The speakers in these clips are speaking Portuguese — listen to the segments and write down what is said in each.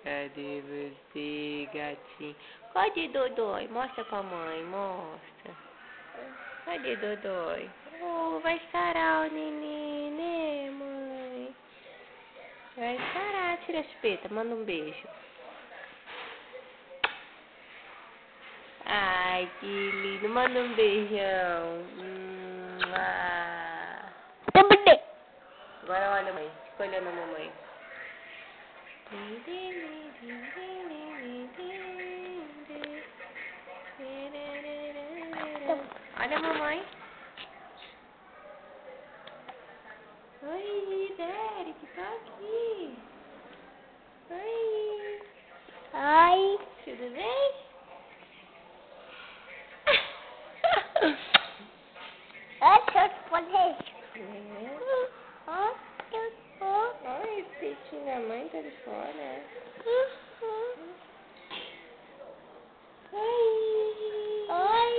Cadê você, gatinho? Cadê Dodói? Mostra pra mãe, mostra. Cadê Dodói? Oh, vai sarar o neném, né, mãe? Vai sarar. Tira a chupeta, manda um beijo. Ai, que lindo. Manda um beijão. Agora olha, mãe. Fica olhando a mamãe. Olha a mamãe. Oi, Derek, tô aqui. Oi. Oi. Tudo bem? Deixa eu te fazer. Olha esse peitinho da mãe tá de fora. Oi. Oi.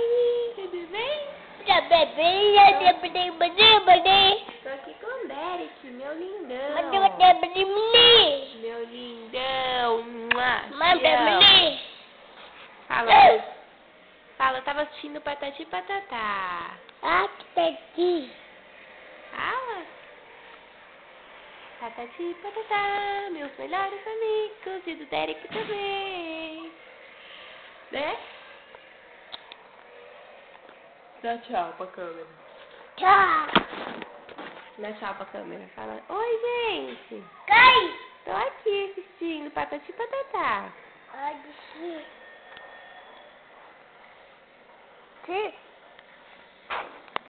Tudo bem? Já bebê, Tô aqui com o Derek, meu lindão. Meu lindão. Te amo. Fala, eu tava assistindo Patati e Patatá. Fala. Patati e Patatá, meus melhores amigos, e do Derek também. Né? Dá tchau pra câmera. Tchau. Dá tchau pra câmera. Fala, oi, gente. Cai. Tô aqui assistindo Patati e Patatá. Sim.